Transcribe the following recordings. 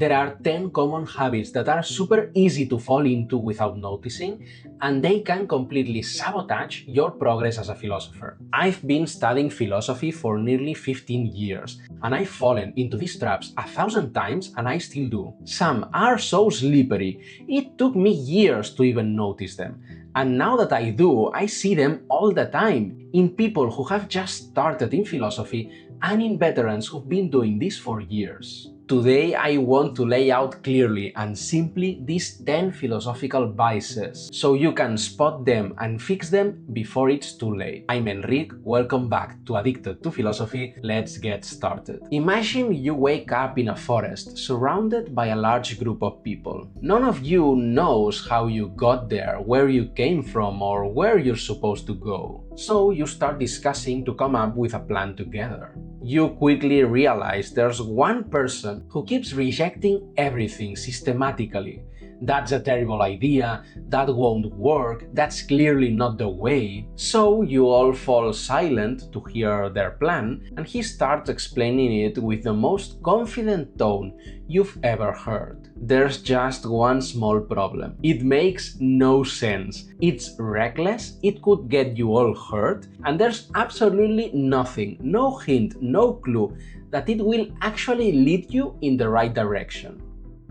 There are 10 common habits that are super easy to fall into without noticing, and they can completely sabotage your progress as a philosopher. I've been studying philosophy for nearly 15 years, and I've fallen into these traps 1,000 times, and I still do. Some are so slippery, it took me years to even notice them. And now that I do, I see them all the time, in people who have just started in philosophy and in veterans who've been doing this for years. Today, I want to lay out clearly and simply these 10 philosophical vices, so you can spot them and fix them before it's too late. I'm Enric, welcome back to Addicted to Philosophy. Let's get started. Imagine you wake up in a forest, surrounded by a large group of people. None of you knows how you got there, where you came from, or where you're supposed to go. So you start discussing to come up with a plan together. You quickly realize there's one person who keeps rejecting everything systematically. That's a terrible idea, that won't work, that's clearly not the way. So you all fall silent to hear their plan, and he starts explaining it with the most confident tone you've ever heard. There's just one small problem. It makes no sense. It's reckless, it could get you all hurt, and there's absolutely nothing, no hint, no clue that it will actually lead you in the right direction.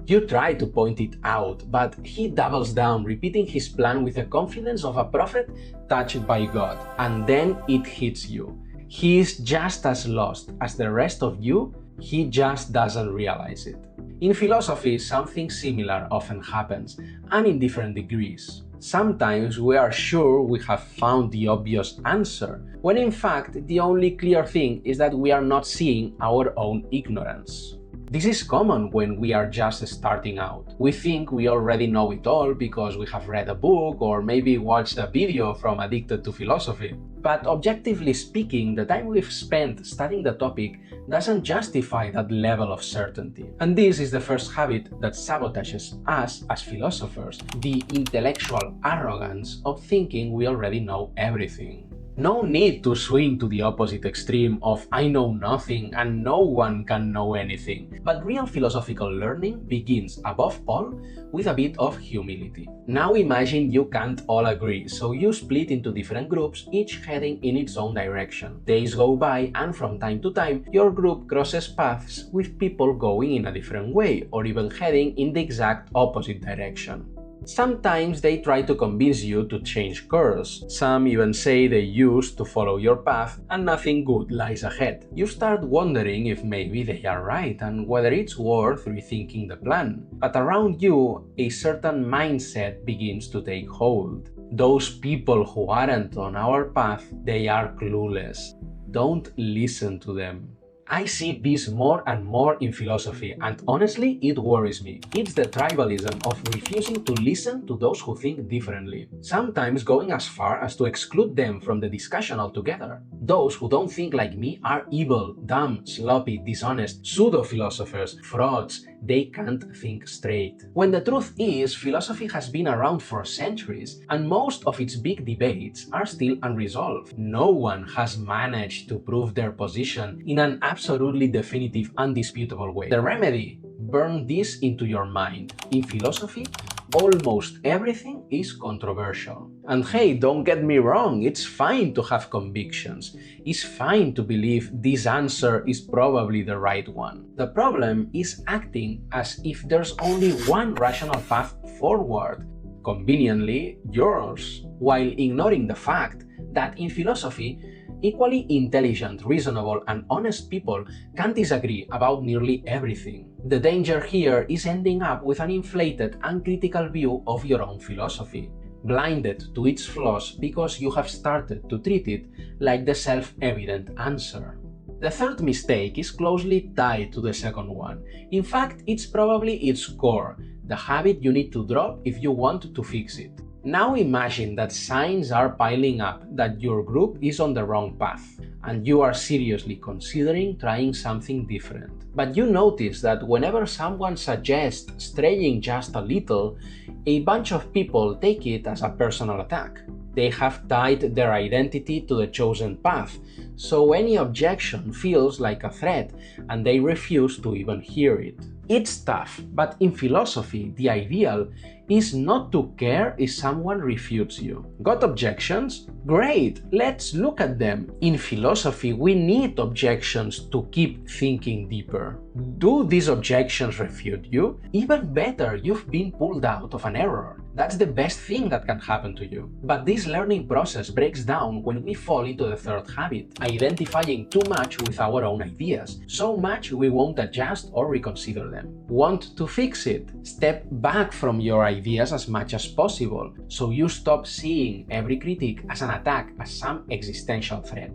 You try to point it out, but he doubles down, repeating his plan with the confidence of a prophet touched by God. And then it hits you. He is just as lost as the rest of you, he just doesn't realize it. In philosophy, something similar often happens, and in different degrees. Sometimes we are sure we have found the obvious answer, when in fact the only clear thing is that we are not seeing our own ignorance. This is common when we are just starting out. We think we already know it all because we have read a book or maybe watched a video from Addicted to Philosophy. But objectively speaking, the time we've spent studying the topic doesn't justify that level of certainty. And this is the first habit that sabotages us as philosophers, the intellectual arrogance of thinking we already know everything. No need to swing to the opposite extreme of I know nothing and no one can know anything, but real philosophical learning begins, above all, with a bit of humility. Now imagine you can't all agree, so you split into different groups, each heading in its own direction. Days go by, and from time to time, your group crosses paths with people going in a different way, or even heading in the exact opposite direction. Sometimes they try to convince you to change course. Some even say they used to follow your path and nothing good lies ahead. You start wondering if maybe they are right and whether it's worth rethinking the plan. But around you, a certain mindset begins to take hold. Those people who aren't on our path, they are clueless. Don't listen to them. I see this more and more in philosophy, and honestly, it worries me. It's the tribalism of refusing to listen to those who think differently, sometimes going as far as to exclude them from the discussion altogether. Those who don't think like me are evil, dumb, sloppy, dishonest, pseudo-philosophers, frauds. They can't think straight. When the truth is, philosophy has been around for centuries, and most of its big debates are still unresolved. No one has managed to prove their position in an absolutely definitive, undisputable way. The remedy? Burn this into your mind. In philosophy, almost everything is controversial. And hey, don't get me wrong, it's fine to have convictions. It's fine to believe this answer is probably the right one. The problem is acting as if there's only one rational path forward, conveniently yours, while ignoring the fact that in philosophy, equally intelligent, reasonable, and honest people can disagree about nearly everything. The danger here is ending up with an inflated, uncritical view of your own philosophy, blinded to its flaws because you have started to treat it like the self-evident answer. The third mistake is closely tied to the second one. In fact, it's probably its core, the habit you need to drop if you want to fix it. Now imagine that signs are piling up that your group is on the wrong path, and you are seriously considering trying something different. But you notice that whenever someone suggests straying just a little, a bunch of people take it as a personal attack. They have tied their identity to the chosen path, so any objection feels like a threat, and they refuse to even hear it. It's tough, but in philosophy, the ideal is not to care if someone refutes you. Got objections? Great, let's look at them. In philosophy, we need objections to keep thinking deeper. Do these objections refute you? Even better, you've been pulled out of an error. That's the best thing that can happen to you. But this learning process breaks down when we fall into the third habit, identifying too much with our own ideas, so much we won't adjust or reconsider them. Want to fix it? Step back from your ideas as much as possible, so you stop seeing every critique as an attack, as some existential threat.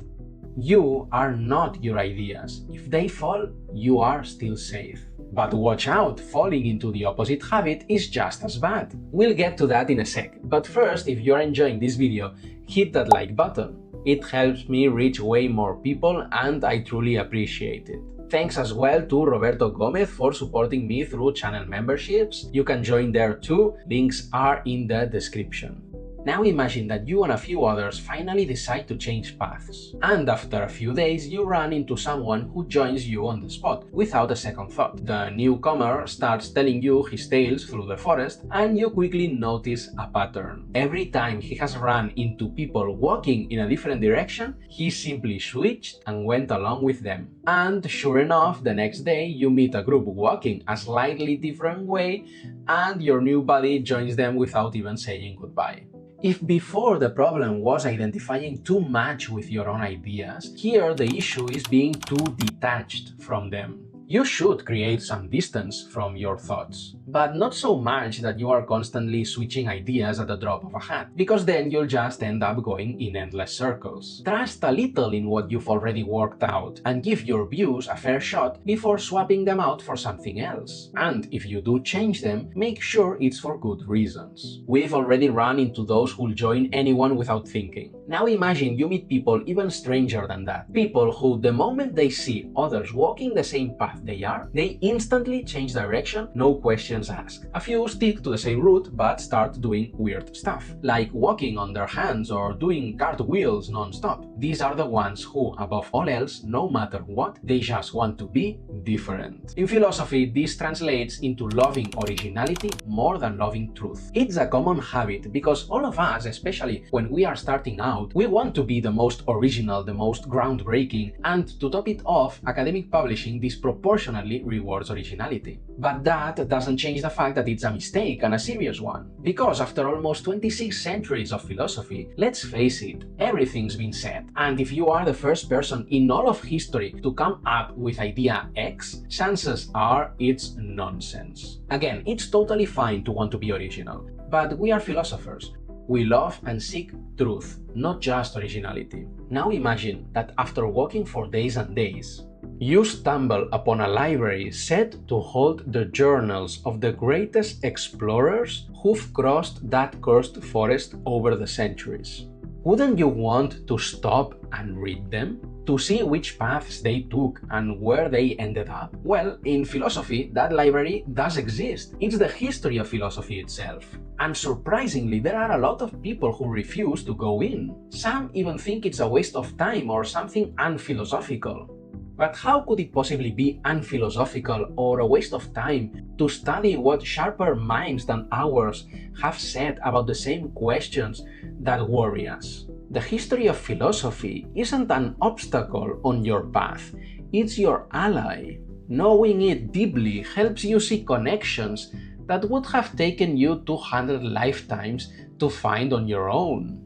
You are not your ideas. If they fall, you are still safe. But watch out, falling into the opposite habit is just as bad. We'll get to that in a sec, but first, if you're enjoying this video, hit that like button. It helps me reach way more people and I truly appreciate it. Thanks as well to Roberto Gomez for supporting me through channel memberships. You can join there too, links are in the description. Now imagine that you and a few others finally decide to change paths, and after a few days you run into someone who joins you on the spot, without a second thought. The newcomer starts telling you his tales through the forest, and you quickly notice a pattern. Every time he has run into people walking in a different direction, he simply switched and went along with them. And sure enough, the next day you meet a group walking a slightly different way, and your new buddy joins them without even saying goodbye. If before the problem was identifying too much with your own ideas, here the issue is being too detached from them. You should create some distance from your thoughts, but not so much that you are constantly switching ideas at the drop of a hat, because then you'll just end up going in endless circles. Trust a little in what you've already worked out and give your views a fair shot before swapping them out for something else. And if you do change them, make sure it's for good reasons. We've already run into those who'll join anyone without thinking. Now imagine you meet people even stranger than that. People who, the moment they see others walking the same path they instantly change direction, no questions asked. A few stick to the same route but start doing weird stuff, like walking on their hands or doing cartwheels non-stop. These are the ones who, above all else, no matter what, they just want to be different. In philosophy, this translates into loving originality more than loving truth. It's a common habit because all of us, especially when we are starting out, we want to be the most original, the most groundbreaking, and to top it off, academic publishing disproportionately rewards originality. But that doesn't change the fact that it's a mistake, and a serious one. Because after almost 26 centuries of philosophy, let's face it, everything's been said. And if you are the first person in all of history to come up with idea X, chances are it's nonsense. Again, it's totally fine to want to be original, but we are philosophers. We love and seek truth, not just originality. Now imagine that after walking for days and days, you stumble upon a library set to hold the journals of the greatest explorers who've crossed that cursed forest over the centuries. Wouldn't you want to stop and read them? To see which paths they took and where they ended up? Well, in philosophy, that library does exist. It's the history of philosophy itself. And surprisingly, there are a lot of people who refuse to go in. Some even think it's a waste of time or something unphilosophical. But how could it possibly be unphilosophical or a waste of time to study what sharper minds than ours have said about the same questions that worry us? The history of philosophy isn't an obstacle on your path, it's your ally. Knowing it deeply helps you see connections that would have taken you 200 lifetimes to find on your own.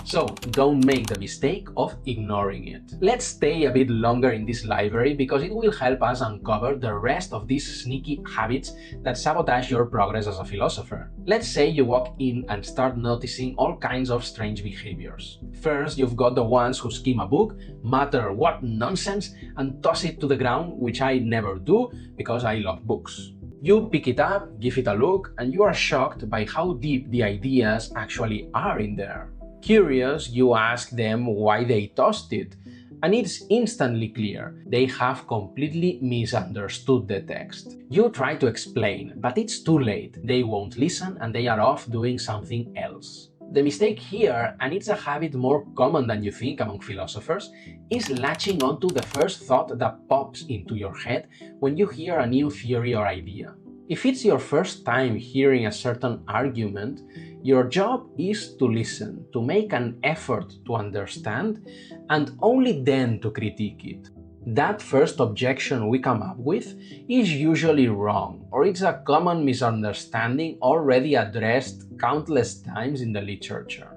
So don't make the mistake of ignoring it. Let's stay a bit longer in this library because it will help us uncover the rest of these sneaky habits that sabotage your progress as a philosopher. Let's say you walk in and start noticing all kinds of strange behaviors. First, you've got the ones who skim a book, mutter what nonsense, and toss it to the ground, which I never do because I love books. You pick it up, give it a look, and you are shocked by how deep the ideas actually are in there. Curious, you ask them why they tossed it, and it's instantly clear they have completely misunderstood the text. You try to explain, but it's too late. They won't listen and they are off doing something else. The mistake here, and it's a habit more common than you think among philosophers, is latching onto the first thought that pops into your head when you hear a new theory or idea. If it's your first time hearing a certain argument, your job is to listen, to make an effort to understand, and only then to critique it. That first objection we come up with is usually wrong, or it's a common misunderstanding already addressed countless times in the literature.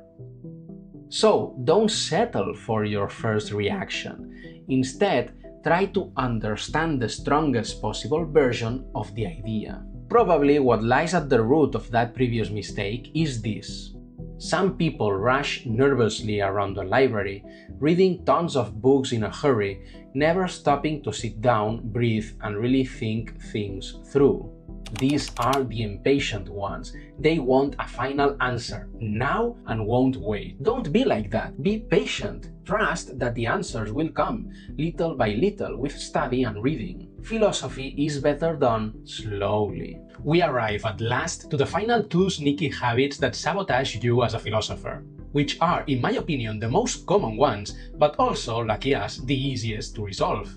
So don't settle for your first reaction. Instead, try to understand the strongest possible version of the idea. Probably what lies at the root of that previous mistake is this. Some people rush nervously around the library, reading tons of books in a hurry, never stopping to sit down, breathe, and really think things through. These are the impatient ones. They want a final answer now and won't wait. Don't be like that. Be patient. Trust that the answers will come, little by little, with study and reading. Philosophy is better done slowly. We arrive at last to the final two sneaky habits that sabotage you as a philosopher, which are, in my opinion, the most common ones, but also, lucky us, the easiest to resolve.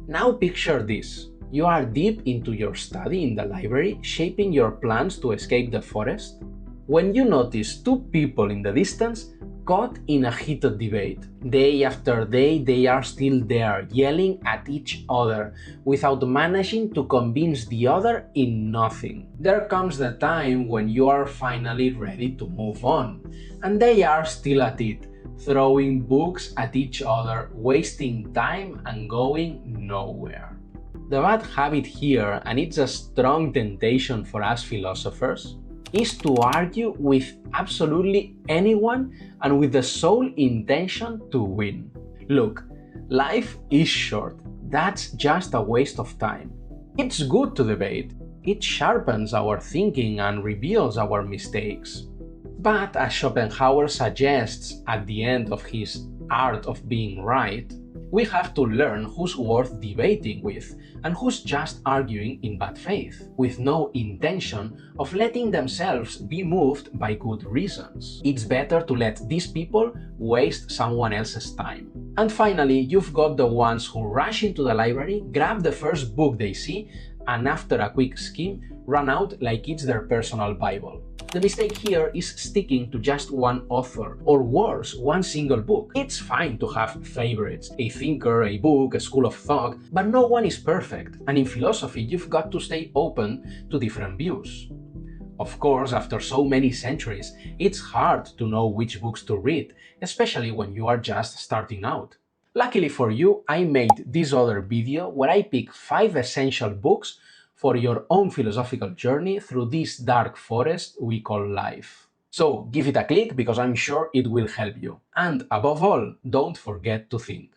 Now picture this. You are deep into your study in the library, shaping your plans to escape the forest, when you notice two people in the distance caught in a heated debate. Day after day, they are still there, yelling at each other, without managing to convince the other in nothing. There comes the time when you are finally ready to move on, and they are still at it, throwing books at each other, wasting time and going nowhere. The bad habit here, and it's a strong temptation for us philosophers, is to argue with absolutely anyone and with the sole intention to win. Look, life is short. That's just a waste of time. It's good to debate. It sharpens our thinking and reveals our mistakes. But as Schopenhauer suggests at the end of his Art of Being Right, we have to learn who's worth debating with and who's just arguing in bad faith, with no intention of letting themselves be moved by good reasons. It's better to let these people waste someone else's time. And finally, you've got the ones who rush into the library, grab the first book they see, and after a quick skim, run out like it's their personal Bible. The mistake here is sticking to just one author, or worse, one single book. It's fine to have favorites, a thinker, a book, a school of thought, but no one is perfect, and in philosophy you've got to stay open to different views. Of course, after so many centuries, it's hard to know which books to read, especially when you are just starting out. Luckily for you, I made this other video where I pick 5 essential books for your own philosophical journey through this dark forest we call life. So give it a click because I'm sure it will help you. And above all, don't forget to think.